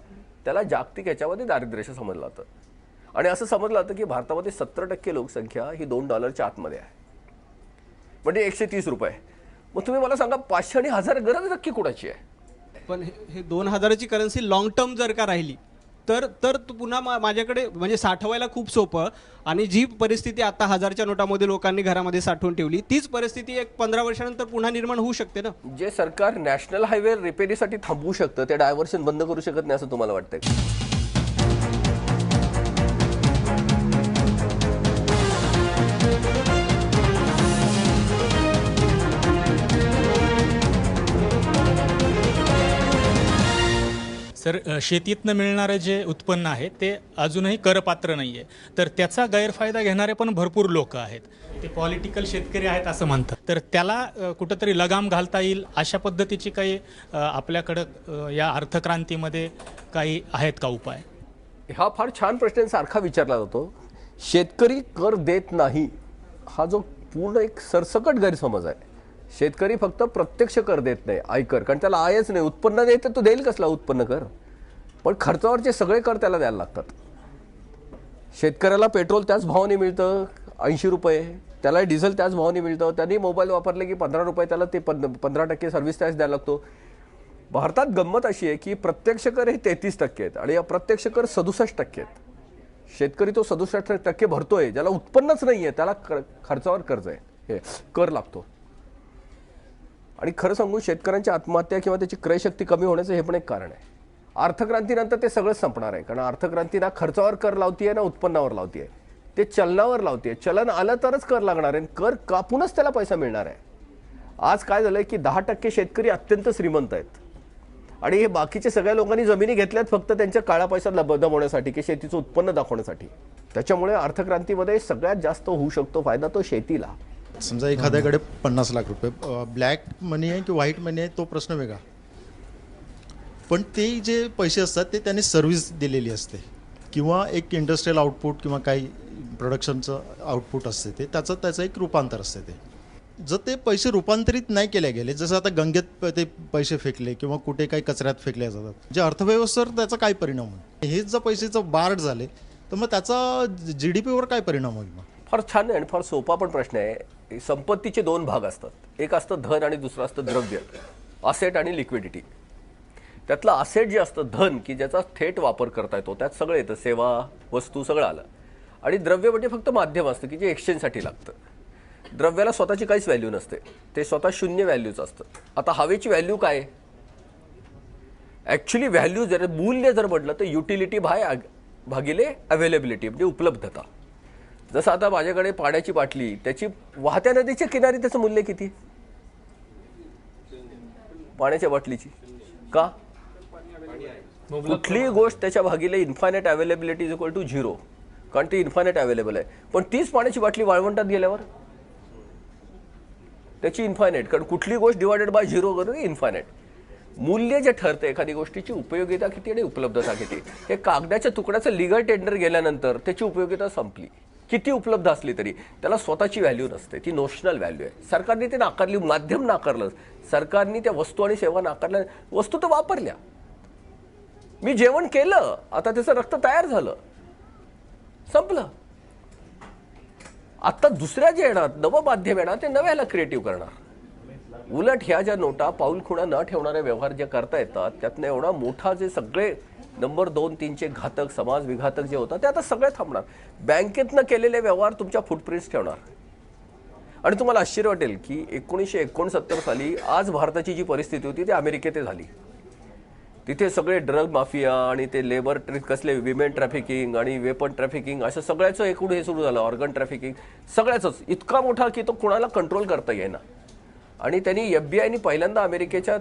त्याला जागतिक ह्याच्यामध्ये दारिद्र्यरेषा समजलं जातं. आणि असं समजलं जातं की भारतामध्ये 70% लोकसंख्या ही $2च्या आतमध्ये आहे, म्हणजे 130 रुपये. मग तुम्ही मला सांगा 500 आणि 1000 गरज नक्की कोणाची आहे? पण हे 2000ची करन्सी लॉंग टर्म जर का राहिली तर पुन्हा माझ्याकडे म्हणजे साठवायला खूप सोपं. आणि जी परिस्थिती आता 1000च्या नोटामध्ये लोकांनी घरामध्ये साठवून ठेवली तीच परिस्थिती एक 15 वर्षानंतर पुन्हा निर्माण होऊ शकते ना. जे सरकार नॅशनल हायवे रिपेरीसाठी थांबवू शकतं ते डायव्हर्शन बंद करू शकत नाही असं तुम्हाला वाटतंय? सर, शेतीतनं मिळणारं जे उत्पन्न आहे ते अजूनही करपात्र नाही आहे, तर त्याचा गैरफायदा घेणारे पण भरपूर लोक आहेत. ते पॉलिटिकल शेतकरी आहेत असं म्हणतात. तर त्याला कुठंतरी लगाम घालता येईल अशा पद्धतीची काही आपल्याकडं या अर्थक्रांतीमध्ये काही आहेत का उपाय? हा फार छान प्रश्न सारखा विचारला जातो. शेतकरी कर देत नाही हा जो पूर्ण एक सरसकट गैरसमज आहे. शेतकरी फक्त प्रत्यक्ष कर देत नाही, आयकर, कारण त्याला आयच नाही. उत्पन्न देत तो देईल कसला उत्पन्न कर? पण खर्चावरचे सगळे कर त्याला द्यायला लागतात. शेतकऱ्याला पेट्रोल त्याच भावाने मिळतं 80 रुपये, त्याला डिझेल त्याच भावाने मिळतं. त्यांनी मोबाईल वापरले की 15 रुपये त्याला ते 15% सर्व्हिस टॅक्स द्यायला लागतो. भारतात गंमत अशी आहे की प्रत्यक्ष कर हे 33% आहेत आणि अप्रत्यक्ष कर 67% आहेत. शेतकरी तो 67% भरतोय, ज्याला उत्पन्नच नाहीये त्याला खर्चावर कर्ज आहे, हे कर लागतो. आणि खरं सांगू शेतकऱ्यांची आत्महत्या किंवा त्याची क्रयशक्ती कमी होण्याचं हे पण एक कारण आहे. अर्थक्रांतीनंतर ते सगळंच संपणार आहे, कारण अर्थक्रांती ना खर्चावर कर लावतीये ना उत्पन्नावर लावतीये, ते चलनावर लावते. चलन आलं तरच कर लागणार आहे, कर कापूनच त्याला पैसा मिळणार आहे. आज काय झालंय की 10% शेतकरी अत्यंत श्रीमंत आहेत आणि हे बाकीचे सगळ्या लोकांनी जमिनी घेतल्यात फक्त त्यांच्या काळा पैसा दमवण्यासाठी की शेतीचं उत्पन्न दाखवण्यासाठी. त्याच्यामुळे अर्थक्रांतीमध्ये सगळ्यात जास्त होऊ शकतो फायदा तो शेतीला. समजा एखाद्याकडे 50 लाख रुपये ब्लॅक मनी आहे की व्हाईट मनी आहे तो प्रश्न वेगळा, पण ते जे पैसे असतात ते त्यांनी सर्व्हिस दिलेली असते किंवा एक इंडस्ट्रियल आउटपुट किंवा काही प्रोडक्शनचं आउटपुट असते ते त्याचं एक रूपांतर असते. ते जर ते पैसे रूपांतरित नाही केले गेले, जसं आता गंगेत ते पैसे फेकले किंवा कुठे काही कचऱ्यात फेकले जातात, जे अर्थव्यवस्थेवर त्याचा काय परिणाम होईल? हेच जर पैशाचं बार्ड झाले तर मग त्याचा GDPवर काय परिणाम होईल? मग फार छान आहे आणि फार सोपा पण प्रश्न आहे. संपत्तीचे 2 भाग असतात, एक असतं धन आणि दुसरं असतं द्रव्य, असेट आणि लिक्विडिटी. त्यातलं असेट जे असतं धन की ज्याचा थेट वापर करता येतो, त्यात सगळं येतं, सेवा वस्तू सगळं आलं. आणि द्रव्य म्हणजे फक्त माध्यम असतं की जे एक्सचेंजसाठी लागतं. द्रव्याला स्वतःची काहीच व्हॅल्यू नसते, ते स्वतः शून्य व्हॅल्यूच असतं. आता हवेची व्हॅल्यू काय? ॲक्च्युली व्हॅल्यू जर मूल्य जर म्हटलं तर युटिलिटी भागिले अवेलेबिलिटी म्हणजे उपलब्धता. जसं आता माझ्याकडे पाण्याची बाटली, त्याची वाहत्या नदीच्या किनारी त्याचं मूल्य किती? पाण्याच्या बाटलीची का? कुठलीही गोष्ट त्याच्या भागिले infinite availability is equal to 0, कारण ती इन्फायनाईट अवेलेबल आहे. पण तीच पाण्याची बाटली वाळवंटात गेल्यावर त्याची इन्फायनाईट, कारण कुठली गोष्ट डिवायडेड बाय 0 करून इन्फायनाईट. मूल्य जे ठरतं एखादी गोष्टीची उपयोगिता किती आणि उपलब्धता किती. हे कागदाच्या तुकड्याचं लिगल टेंडर गेल्यानंतर त्याची उपयोगिता संपली. किती उपलब्ध असली तरी त्याला स्वतःची व्हॅल्यू नसते, ती नोशनल व्हॅल्यू आहे. सरकारने ते नाकारली, माध्यम नाकारलं, सरकारने त्या वस्तू आणि सेवा नाकारल्या. वस्तू तर वापरल्या, मी जेवण केलं, आता त्याचं रक्त तयार झालं, संपलं. आता दुसऱ्या जे येणार नवं माध्यम येणार ते नव्याला क्रिएटिव्ह करणार. उलट ह्या ज्या नोटा पाऊल खुणा न ठेवणारे व्यवहार जे करता येतात त्यातनं एवढा मोठा जे सगळे नंबर 2, 3चे घातक समाज विघातक जे होतात ते आता सगळे थांबणार. बँकेतनं केलेले व्यवहार तुमच्या फुटप्रिंट्स ठेवणार. आणि तुम्हाला आश्चर्य वाटेल की 1969 साली आज भारताची जी परिस्थिती होती ती अमेरिकेत झाली. तिथे सगळे ड्रग माफिया आणि ते लेबर कसले विमेन ट्रॅफिकिंग आणि वेपन ट्रॅफिकिंग असं सगळ्याचं एकूण हे सुरू झालं. ऑर्गन ट्रॅफिकिंग सगळ्याच इतका मोठा की तो कुणाला कंट्रोल करता येईना. आणि त्यांनी FBI पहिल्यांदा अमेरिकेच्या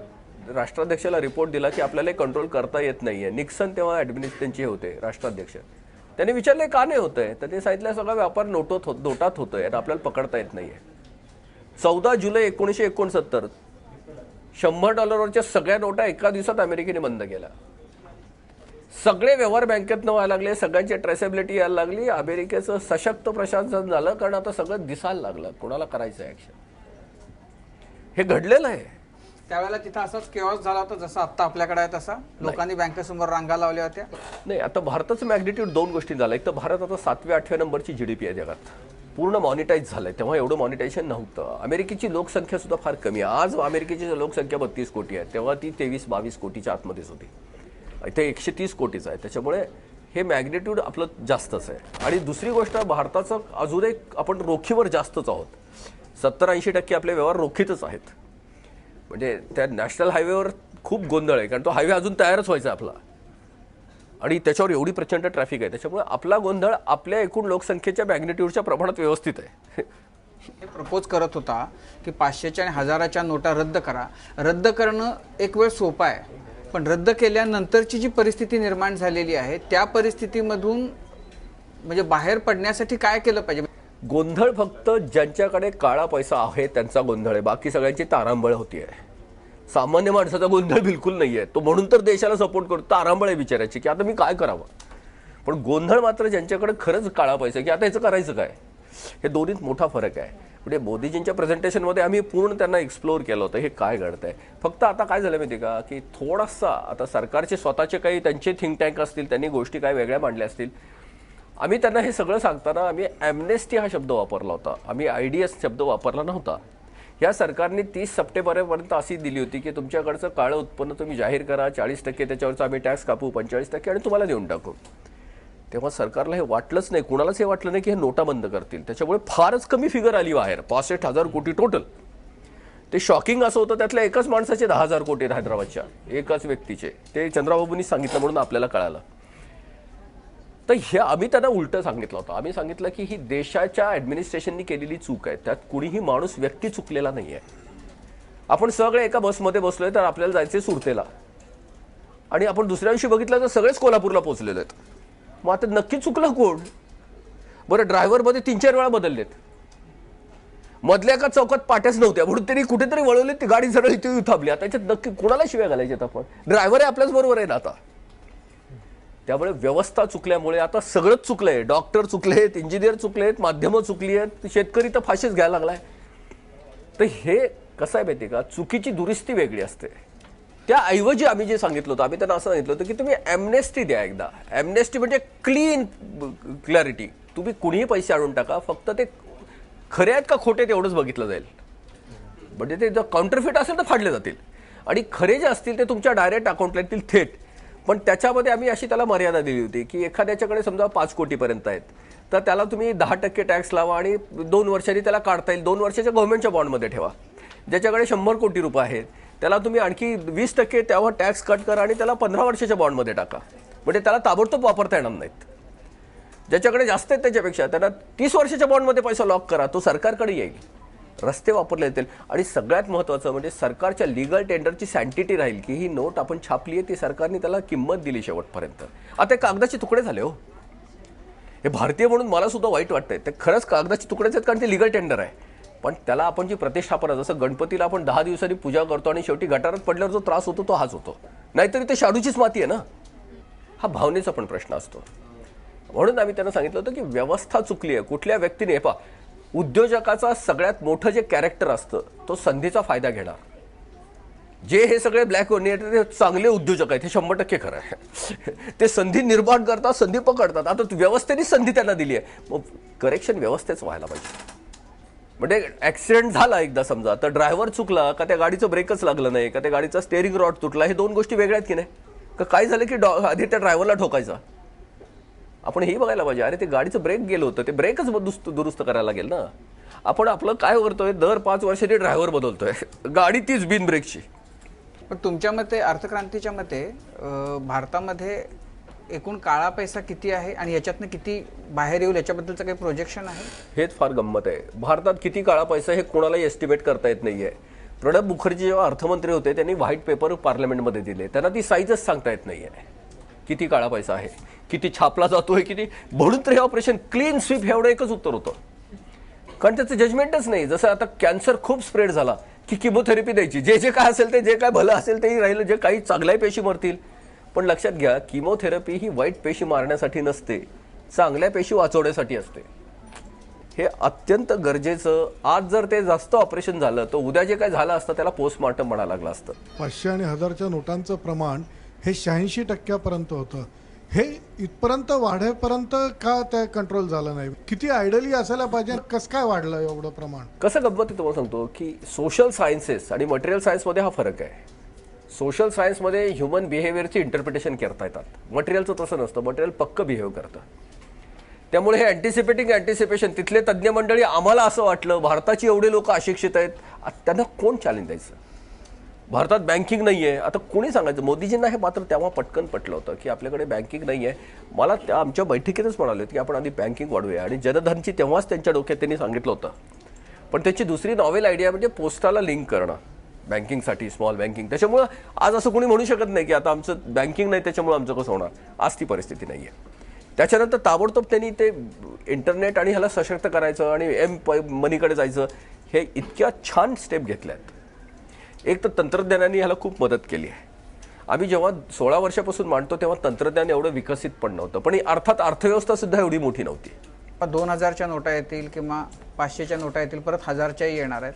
राष्ट्राध्यक्षाला रिपोर्ट दिला की आपल्याला कंट्रोल करता येत नाहीये. निक्सन तेव्हा त्यांचे होते राष्ट्राध्यक्ष. त्यांनी विचारले का नाही होतंय, तर ते सांगितलं सगळा व्यापार नोटात होतोय आणि आपल्याला पकडता येत नाहीये. 14 जुलै 1969 $100 सगळ्या नोटा एका दिवसात अमेरिकेने बंद केल्या. सगळे व्यवहार बँकेतनं व्हायला लागले, सगळ्यांची ट्रेसेबिलिटी यायला लागली. अमेरिकेचं सशक्त प्रशासन झालं, कारण आता सगळं दिसायला लागलं कोणाला करायचं ऍक्शन. हे घडलेलं आहे. त्यावेळेला तिथं असाच केओस झाला होता जसं आता आपल्याकडे आहे तसा? लोकांनी बँकेसमोर रांगा लावल्या होत्या? नाही, आता भारताचं मॅग्निट्यूड 2 गोष्टी झालं. एक तर भारत आता 7व्या-8व्या नंबरची GDP आहे जगात, पूर्ण मॉनिटाईज झालंय. तेव्हा एवढं मॉनिटायझेशन नव्हतं. अमेरिकेची लोकसंख्या सुद्धा फार कमी आहे. आज अमेरिकेची लोकसंख्या 32 कोटी आहे, तेव्हा ती 23-22 कोटीच्या आतमध्येच होती. इथे 130 कोटीच आहे. त्याच्यामुळे हे मॅग्निट्यूड आपलं जास्तच आहे. आणि दुसरी गोष्ट, भारताचं अजून एक आपण रोखीवर जास्तच आहोत. 70-80% आपले व्यवहार रोखीतच आहेत. म्हणजे त्या नॅशनल हायवेवर खूप गोंधळ आहे, कारण तो हायवे अजून तयारच व्हायचा आपला आणि त्याच्यावर एवढी प्रचंड ट्रॅफिक आहे. त्याच्यामुळे आपला गोंधळ आपल्या एकूण लोकसंख्येच्या मॅग्निट्यूडच्या प्रमाणात व्यवस्थित आहे. हे प्रपोज करत होता की 500च्या आणि 1000च्या नोटा रद्द करा. रद्द करणं एक वेळ सोपं आहे, पण रद्द केल्यानंतरची जी परिस्थिती निर्माण झालेली आहे त्या परिस्थितीमधून म्हणजे बाहेर पडण्यासाठी काय केलं पाहिजे? गोंधळ फक्त ज्यांच्याकडे काळा पैसा आहे त्यांचा गोंधळ आहे, बाकी सगळ्यांची तारांबळ होती आहे. सामान्य माणसाचा गोंधळ बिलकुल नाहीये. तो म्हणून तर देशाला सपोर्ट करतो. तारांबळ आहे बिचारायची की आता मी काय करावं. पण गोंधळ मात्र ज्यांच्याकडे खरंच काळा पैसा की आता याचं करायचं काय, हे दोन्हीत मोठा फरक आहे. म्हणजे मोदीजींच्या प्रेझेंटेशनमध्ये आम्ही पूर्ण त्यांना एक्सप्लोर केलं होतं हे काय घडतंय. फक्त आता काय झालं माहिती का, की थोडासा आता सरकारचे स्वतःचे काही त्यांचे थिंक टँक असतील, त्यांनी गोष्टी काही वेगळ्या मांडल्या असतील. आम्ही त्यांना हे सगळं सांगताना आम्ही ॲम्नेस्टी हा शब्द वापरला होता, आम्ही IDS शब्द वापरला नव्हता. या सरकारने 30 सप्टेंबरपर्यंत अशी दिली होती की तुमच्याकडचं काळं उत्पन्न तुम्ही जाहीर करा, 40% त्याच्यावरचा आम्ही टॅक्स कापू, 45% आणि तुम्हाला देऊन टाकू. तेव्हा सरकारला हे वाटलंच नाही, कुणालाच हे वाटलं नाही की हे नोटा बंद करतील. त्याच्यामुळे फारच कमी फिगर आली बाहेर, 65,000 कोटी टोटल. ते शॉकिंग असं होतं, त्यातल्या एकाच माणसाचे 10,000 कोटी आहेत हैदराबादच्या, एकाच व्यक्तीचे. ते चंद्राबाबूंनी सांगितलं म्हणून आपल्याला कळालं. तर हे आम्ही त्यांना उलटं सांगितलं होतं. आम्ही सांगितलं की ही देशाच्या ॲडमिनिस्ट्रेशननी केलेली चूक आहे, त्यात कुणीही माणूस व्यक्ती चुकलेला नाही आहे. आपण सगळे एका बसमध्ये बसलोय, तर आपल्याला जायचे सुरतेला, आणि आपण दुसऱ्या दिवशी बघितलं तर सगळेच कोल्हापूरला पोहोचलेले आहेत. मग आता नक्की चुकलं कोण? बरं, ड्रायव्हरमध्ये 3-4 वेळा बदललेत, मधल्या एका चौकात पाट्याच नव्हत्या म्हणून त्यांनी कुठेतरी वळवले, ती गाडी सरळ इथे थांबली. आता याच्यात नक्की कोणाला शिव्या घालायच्यात आपण? ड्रायव्हर आहे आपल्याच बरोबर आहे ना आता. त्यामुळे व्यवस्था चुकल्यामुळे आता सगळंच चुकलंय. डॉक्टर चुकलेत, इंजिनियर चुकलेत, माध्यमं चुकली आहेत, शेतकरी तर फाशीच घ्यायला लागलाय. तर हे कसं आहे माहिती का, चुकीची दुरुस्ती वेगळी असते. त्याऐवजी आम्ही जे सांगितलं होतं, आम्ही त्यांना असं सांगितलं होतं की तुम्ही ॲम्नेस्टी द्या एकदा. ॲम्नेस्टी म्हणजे क्लीन क्लॅरिटी. तुम्ही कुणीही पैसे आणून टाका, फक्त ते खरे आहेत का खोटे तेवढंच बघितलं जाईल. म्हणजे ते जर काउंटरफिट असेल तर फाडले जातील, आणि खरे जे असतील ते तुमच्या डायरेक्ट अकाउंटला येतील थेट. पण त्याच्यामध्ये आम्ही अशी त्याला मर्यादा दिली होती की एखाद्याच्याकडे समजा 5 कोटीपर्यंत आहेत, तर त्याला तुम्ही 10% टॅक्स लावा आणि 2 वर्षांनी त्याला काढता येईल. 2 वर्षाच्या गव्हर्नमेंटच्या बॉन्डमध्ये ठेवा. ज्याच्याकडे 100 कोटी रुपये आहेत त्याला तुम्ही आणखी 20% त्यावर टॅक्स कट करा आणि त्याला 15 वर्षाच्या बॉन्डमध्ये टाका. म्हणजे त्याला ताबडतोब वापरता येणार नाहीत. ज्याच्याकडे जास्त आहेत त्याच्यापेक्षा त्यांना 30 वर्षाच्या बॉन्डमध्ये पैसा लॉक करा, तो सरकारकडे येईल, रस्ते वापरले येतील. आणि सगळ्यात महत्त्वाचं म्हणजे सरकारच्या लिगल टेंडरची सँटिटी राहील की ही नोट आपण छापली आहे, ती सरकारने त्याला किंमत दिली शेवटपर्यंत. आता हे कागदाचे तुकडे झाले हो. हे भारतीय म्हणून मला सुद्धा वाईट वाटतंय. ते खरंच कागदाचे तुकडेच आहेत, कारण ते लिगल टेंडर आहे. पण त्याला आपण जी प्रतिष्ठापना, जसं गणपतीला आपण 10 दिवसांनी पूजा करतो आणि शेवटी गटारात पडल्यावर जो त्रास होतो तो हाच होतो. नाहीतरी ते शाडूचीच माती आहे ना. हा भावनेचा पण प्रश्न असतो. म्हणून आम्ही त्यांना सांगितलं होतं की व्यवस्था चुकली आहे. कुठल्या व्यक्तीने उद्योजकाचा सगळ्यात मोठं जे कॅरेक्टर असतं तो संधीचा फायदा घेणार. जे हे सगळे ब्लॅक ते चांगले उद्योजक आहेत, हे 100% खरं आहे. ते संधी निर्माण करतात, संधी पकडतात. आता व्यवस्थेने संधी त्यांना दिली आहे, मग करेक्शन व्यवस्थेच व्हायला पाहिजे. म्हणजे ॲक्सिडेंट झाला एकदा समजा, तर ड्रायव्हर चुकला का त्या गाडीचं ब्रेकच लागलं नाही, का त्या गाडीचा स्टेअरिंग रॉड तुटला, हे 2 गोष्टी वेगळ्या आहेत की नाही? का काय झालं की आधी त्या ड्रायव्हरला ठोकायचा? आपण हे बघायला पाहिजे, अरे ते गाडीचं ब्रेक गेलं होतं, ते ब्रेकच दुरुस्त करायला लागेल ना. आपण आपलं काय करतोय, दर 5 वर्षांनी ड्रायव्हर बदलतोय, गाडी तीच बिन ब्रेकची. पण तुमच्या मते, अर्थक्रांतीच्या मते, भारतामध्ये एकूण काळा पैसा किती आहे आणि याच्यातनं किती बाहेर येईल याच्याबद्दलचं काही प्रोजेक्शन आहे? हेच फार गंमत आहे. भारतात किती काळा पैसा हे कोणालाही एस्टिमेट करता येत नाहीये. प्रणब मुखर्जी जेव्हा अर्थमंत्री होते त्यांनी व्हाईट पेपर पार्लमेंटमध्ये दिले, त्यांना ती साईजच सांगता येत नाहीये. किती काळा पैसा आहे, किती छापला जातोय, किती. म्हणून तर हे ऑपरेशन क्लीन स्वीप हे एवढं एकच उत्तर होतं, कारण त्याचं जजमेंटच नाही. जसं आता कॅन्सर खूप स्प्रेड झाला की किमोथेरपी द्यायची, जे जे काय असेल ते, जे काय भलं असेल तेही राहिलं, जे काही चांगल्याही पेशी मरतील. पण लक्षात घ्या, किमोथेरपी ही वाईट पेशी मारण्यासाठी नसते, चांगल्या पेशी वाचवण्यासाठी असते. हे अत्यंत गरजेचं. आज जर ते जास्त ऑपरेशन झालं तर उद्या जे काय झालं असतं त्याला पोस्टमॉर्टम म्हणायला लागलं असतं. 500 आणि 1000च्या नोटांचं प्रमाण हे 86% होतं. हे इथपर्यंत वाढेपर्यंत का ते कंट्रोल झालं नाही? किती आयडली असायला पाहिजे, कसं काय वाढलं एवढं प्रमाण? कसं गंमत आहे तुम्हाला सांगतो की सोशल सायन्सेस आणि मटेरियल सायन्समध्ये हा फरक आहे. सोशल सायन्समध्ये ह्युमन बिहेवियरची इंटरप्रिटेशन करता येतात, मटेरियलचं तसं नसतं. मटेरियल पक्क बिहेव करतं. त्यामुळे हे अँटिसिपेशन, तिथले तज्ज्ञ मंडळी, आम्हाला असं वाटलं भारताची एवढे लोक अशिक्षित आहेत, त्यांना कोण चॅलेंज द्यायचं? भारतात बँकिंग नाही आहे. आता कोणी सांगायचं? मोदीजींना हे मात्र तेव्हा पटकन पटलं होतं की आपल्याकडे बँकिंग नाही आहे. मला त्या आमच्या बैठकीतच म्हणाले की आपण आधी बँकिंग वाढवूया, आणि जनधनची तेव्हाच त्यांच्या डोक्यात त्यांनी सांगितलं होतं. पण त्याची दुसरी नॉवेल आयडिया म्हणजे पोस्टाला लिंक करणं बँकिंगसाठी, स्मॉल बँकिंग. त्याच्यामुळं आज असं कोणी म्हणू शकत नाही की आता आमचं बँकिंग नाही त्याच्यामुळे आमचं कसं होणार. आज ती परिस्थिती नाही आहे. त्याच्यानंतर ताबडतोब त्यांनी ते इंटरनेट आणि ह्याला सशक्त करायचं आणि मनीकडे जायचं, हे इतक्या छान स्टेप घेतल्यात. एक तर तंत्रज्ञानाने ह्याला खूप मदत केली आहे. आम्ही जेव्हा 16 वर्षापासून मांडतो तेव्हा तंत्रज्ञान एवढं विकसित पण नव्हतं, पण अर्थात अर्थव्यवस्था सुद्धा एवढी मोठी नव्हती. 2000च्या नोटा येतील किंवा 500च्या नोटा येतील, परत 1000च्याही येणार आहेत.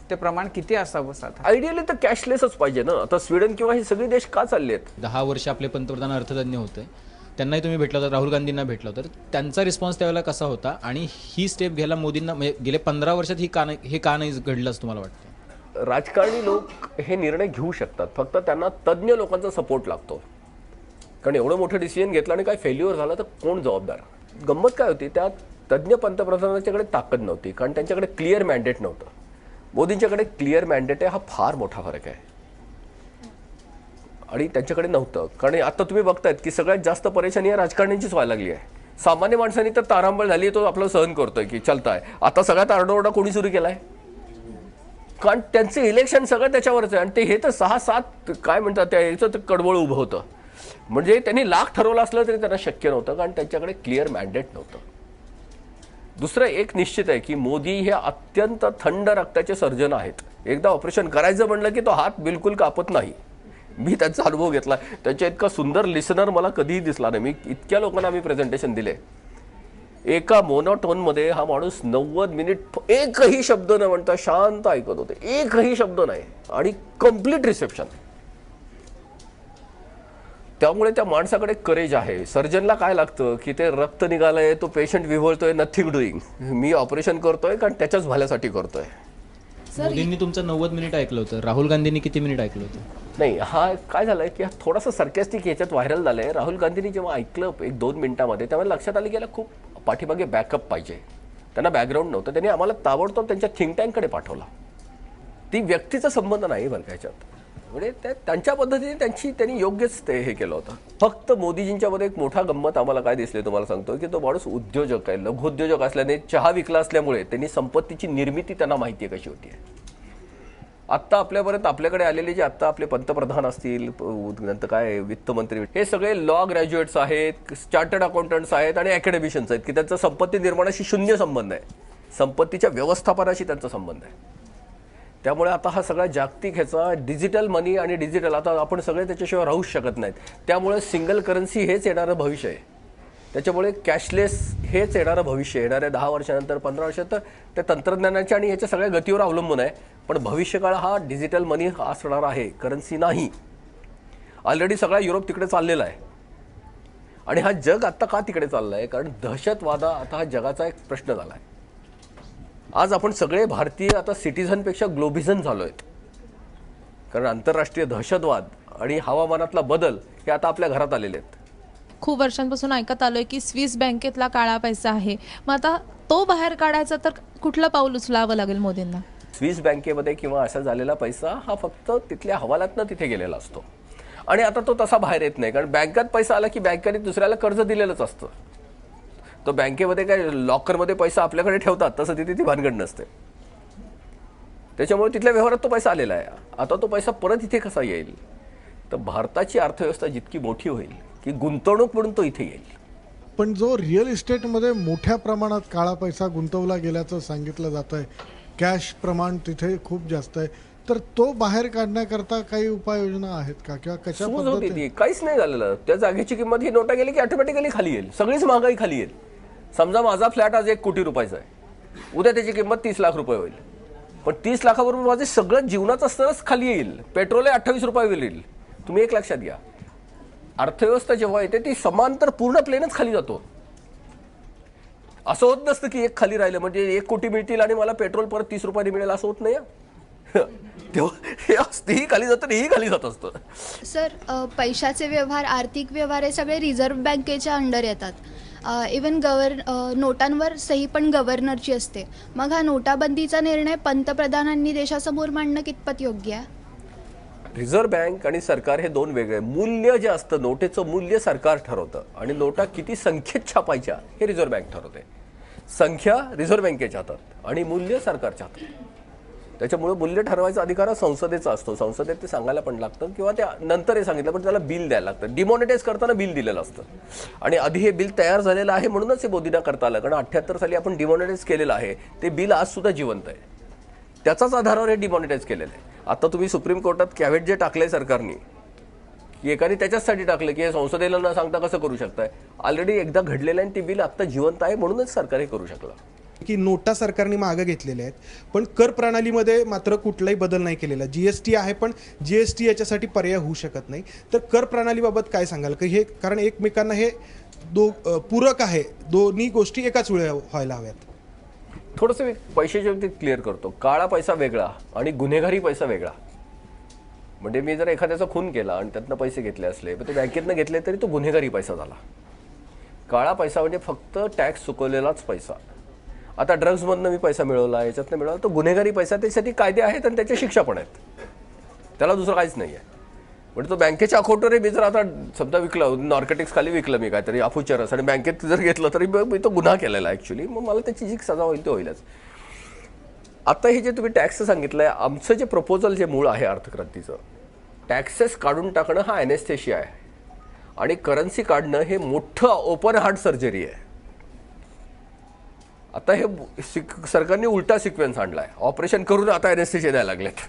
ते प्रमाण किती असावं? आयडियली तर कॅशलेसच पाहिजे ना. आता स्वीडन किंवा हे सगळे देश का चालले आहेत? 10 वर्ष आपले पंतप्रधान अर्थतज्ञ होते, त्यांनाही तुम्ही भेटला होता, राहुल गांधींना भेटला होता, तर त्यांचा रिस्पॉन्स त्यावेळेला कसा होता? आणि ही स्टेप घ्यायला मोदींना म्हणजे गेले 15 वर्षात हे का नाही घडलं असं तुम्हाला वाटतं? राजकारणी लोक हे निर्णय घेऊ शकतात, फक्त त्यांना तज्ज्ञ लोकांचा सपोर्ट लागतो. कारण एवढं मोठं डिसिजन घेतलं आणि काय फेल्युअर झालं तर कोण जबाबदार? गंमत काय होती, त्या तज्ज्ञ पंतप्रधानांच्याकडे ताकद नव्हती, कारण त्यांच्याकडे क्लिअर मॅन्डेट नव्हतं. मोदींच्याकडे क्लिअर मॅन्डेट आहे, हा फार मोठा फरक आहे. आणि त्यांच्याकडे नव्हतं. कारण आता तुम्ही बघतायत की सगळ्यात जास्त परेशानी या राजकारण्यांचीच व्हायला लागली आहे. सामान्य माणसांनी तर तारांबळ झाली, तो आपलं सहन करतोय की चालताय. आता सगळ्यात आरडाओरडा कोणी सुरू केलाय? कारण त्यांचं इलेक्शन सगळं त्याच्यावरच आहे. आणि ते हे तर 6-7 काय म्हणतात त्याचं कडवळ उभं होतं. म्हणजे त्यांनी लाख ठरवलं असलं तरी त्यांना शक्य नव्हतं, कारण त्यांच्याकडे क्लिअर मॅन्डेट नव्हतं. दुसरं एक निश्चित आहे की मोदी हे अत्यंत थंड रक्ताचे सर्जन आहेत. एकदा ऑपरेशन करायचं म्हणलं की तो हात बिलकुल कापत नाही. मी त्यांचा अनुभव घेतला. त्यांच्या इतका सुंदर लिसनर मला कधीही दिसला नाही. मी इतक्या लोकांना मी प्रेझेंटेशन दिले. एका मोनोटोनमध्ये हा माणूस 90 मिनिट एकही शब्द न म्हणता शांत ऐकत होते. एकही शब्द नाही आणि कम्प्लीट रिसेप्शन. त्यामुळे त्या माणसाकडे करेज आहे. सर्जनला काय लागतं की ते रक्त निघालंय, तो पेशंट विव्हळतोय, नथिंग डुईंग. मी ऑपरेशन करतोय कारण त्याच्याच भल्यासाठी करतोय. मोदींनी तुमचं 90 मिनिट ऐकलं होतं, राहुल गांधींनी किती मिनिट ऐकलं होतं? नाही, हा काय झालंय की हा थोडासा सर्कॅस्टिक याच्यात व्हायरल झालंय. राहुल गांधींनी जेव्हा ऐकलं 1-2 मिनिटांमध्ये, त्यामुळे लक्षात आलं की याला खूप पाठीमागे बॅकअप पाहिजे. त्यांना बॅकग्राऊंड नव्हतं. त्यांनी आम्हाला ताबडतोब त्यांच्या थिंक टँककडे पाठवला. ती व्यक्तीचा संबंध नाही बरं का ह्याच्यात. म्हणजे त्यांच्या पद्धतीने त्यांनी योग्यच ते हे केलं होतं. फक्त मोदीजींच्यामध्ये एक मोठा गंमत आम्हाला काय दिसले तुम्हाला सांगतो की तो माणूस उद्योजक आहे. लघुउद्योजक असल्याने, चहा विकला असल्यामुळे त्यांनी संपत्तीची निर्मिती त्यांना माहिती आहे कशी होती. आत्ता आपल्यापर्यंत आपल्याकडे आलेले जे आत्ता आपले पंतप्रधान असतील, नंतर काय वित्तमंत्री, हे सगळे लॉ ग्रॅज्युएट्स आहेत, चार्टर्ड अकाउंटंट्स आहेत आणि अकॅडमिशियन्स आहेत की त्यांचा संपत्ती निर्माणाशी शून्य संबंध आहे. संपत्तीच्या व्यवस्थापनाशी त्यांचा संबंध आहे. त्यामुळे आता हा सगळा जागतिक ह्याचा डिजिटल मनी आणि डिजिटल, आता आपण सगळे त्याच्याशिवाय राहूच शकत नाहीत. त्यामुळे सिंगल करन्सी हेच येणारं भविष्य आहे. त्याच्यामुळे कॅशलेस हेच येणारं भविष्य. येणाऱ्या 10 वर्षानंतर 15 वर्षात तर त्या तंत्रज्ञानाच्या आणि ह्याच्या सगळ्या गतीवर अवलंबून आहे. पण भविष्यकाळ हा डिजिटल मनी असणार आहे, करन्सी नाही. ऑलरेडी सगळा युरोप तिकडे चाललेला आहे. आणि हा जग आता का तिकडे चालला आहे? कारण दहशतवाद आता हा जगाचा एक प्रश्न झाला आहे. आज आपण सगळे भारतीय आता सिटिझनपेक्षा ग्लोबिझन झालो आहेत. कारण आंतरराष्ट्रीय दहशतवाद आणि हवामानातला बदल हे आता आपल्या घरात आलेले आहेत. खूप वर्षांपासून ऐकत आलोय की स्विस बँकेतला काळा पैसा आहे. मग आता तो बाहेर काढायचा तर कुठलं पाऊल उचलावं लागेल मोदींना? स्विस बँकेमध्ये किंवा असा झालेला पैसा हा फक्त तिथल्या हवालातनं तिथे गेलेला असतो. आणि आता तो तसा बाहेर येत नाही. कारण बँकेत पैसा आला की बँकेने दुसऱ्याला कर्ज दिलेलंच असतं. तो बँकेमध्ये काय लॉकरमध्ये पैसा आपल्याकडे ठेवतात तसं तिथे ती भानगड नसते. त्याच्यामुळे तिथल्या व्यवहारात तो पैसा आलेला आहे. आता तो पैसा परत इथे कसा येईल? तर भारताची अर्थव्यवस्था जितकी मोठी होईल की गुंतवणूक म्हणून तो इथे येईल. पण जो रिअल इस्टेटमध्ये मोठ्या प्रमाणात काळा पैसा गुंतवला गेल्याचं सांगितलं जात आहे, कॅश प्रमाण तिथे खूप जास्त आहे, तर तो बाहेर काढण्याकरता काही उपाययोजना आहेत का किंवा कशा सूज होती पद्धतीने? ती काहीच नाही झालेलं. त्या जागेची किंमत ही नोटा गेली की ऑटोमॅटिकली खाली येईल. सगळीच महागाई खाली येईल. समजा माझा फ्लॅट आज 1 कोटी रुपयाचा आहे, उद्या त्याची किंमत 30 लाख रुपये होईल. पण 30 लाखाबरोबर माझे सगळं जीवनाचं स्तरच खाली येईल. पेट्रोल 28 रुपये येईल. तुम्ही एक लक्षात घ्या, अर्थव्यवस्था जेव्हा येते ती समांतर पूर्ण प्लेनच खाली जातो. असं होत नसतं की एक खाली राहिलं म्हणजे 1 कोटी मिळतील आणि मला पेट्रोल परत 30 रुपयाने मिळेल, असं होत नाही. तेव्हा हे असतेही खाली जातं, हेही खाली जात असतं. सर, पैशाचे व्यवहार, आर्थिक व्यवहार हे सगळे रिझर्व्ह बँकेच्या अंडर येतात. इवन नोटांवर सही पण गव्हर्नरची असते. मग हा नोटाबंदीचा निर्णय पंतप्रधानांनी देशासमोर मांडणं कितपत योग्य आहे? रिझर्व्ह बँक आणि सरकार हे दोन वेगळे. मूल्य जे असतं, नोटेचं मूल्य सरकार ठरवतं आणि नोटा किती संख्येत छापायच्या हे रिझर्व्ह बँक ठरवते. संख्या रिझर्व्ह बँकेच्या हातात आणि मूल्य सरकारच्या हातात. त्याच्यामुळे मूल्य ठरवायचा अधिकार हा संसदेचा असतो. संसदेत ते सांगायला पण लागतं किंवा त्या नंतर हे सांगितलं पण त्याला बिल द्यायला लागतं. डिमॉनिटाईज करताना बिल दिलेलं असतं आणि आधी हे बिल तयार झालेलं आहे म्हणूनच हे मोदींना करता आलं. कारण 78 साली आपण डिमॉनिटाईज केलेलं आहे. ते बिल आज सुद्धा जिवंत आहे. त्याचाच आधारावर हे डिमॉनिटाईज केलेलं आहे. आता तुम्ही सुप्रीम कोर्टात कॅव्हेट जे टाकलंय सरकारने, की एकाने त्याच्याचसाठी टाकलं की हे संसदेला न सांगता कसं करू शकताय. ऑलरेडी एकदा घडलेलं आहे आणि ते बिल आत्ता जिवंत आहे म्हणूनच सरकार हे करू शकलं. की नोटा सरकारने मागं घेतलेल्या आहेत, पण कर प्रणालीमध्ये मात्र कुठलाही बदल नाही केलेला. जीएसटी आहे पण जीएसटी याच्यासाठी पर्याय होऊ शकत नाही. तर कर प्रणालीबाबत काय सांगाल की हे, कारण एकमेकांना हे पूरक आहे, दोन्ही गोष्टी एकाच वेळी व्हायला हव्यात. थोडंसं पैशाच्या बाबतीत क्लिअर करतो. काळा पैसा वेगळा आणि गुन्हेगारी पैसा वेगळा. म्हणजे मी जर एखाद्याचा खून केला आणि त्यातनं पैसे घेतले असले पण ते बँकेतनं घेतले तरी तो गुन्हेगारी पैसा झाला. काळा पैसा म्हणजे फक्त टॅक्स चुकवलेलाच पैसा. आता ड्रग्जमधनं मी पैसा मिळवला, याच्यातनं मिळवला, तो गुन्हेगारी पैसा, त्याच्यासाठी कायदे आहेत आणि त्याच्या शिक्षा पण आहेत. त्याला दुसरं काहीच नाही आहे. म्हणजे तो बँकेच्या अकाउंटवर मी जर आता समजा विकलं, नॉर्केटिक्स खाली विकलं मी काहीतरी अफूचरस, आणि बँकेत जर घेतलं तरी मी तो गुन्हा केलेला आहे ॲक्च्युली, मग मला त्याची जी सजा होईल ती होईलच. आता हे जे तुम्ही टॅक्स सांगितलंय, आमचं जे प्रपोजल जे मूळ आहे अर्थक्रांतीचं, टॅक्सेस काढून टाकणं हा ॲनेस्थेशिया आहे आणि करन्सी काढणं हे मोठं ओपन हार्ट सर्जरी आहे. आता हे सरकारने उलटा सिक्वेन्स आणलाय, ऑपरेशन करून आता ॲनेस्थेशिया द्यायला लागलेत.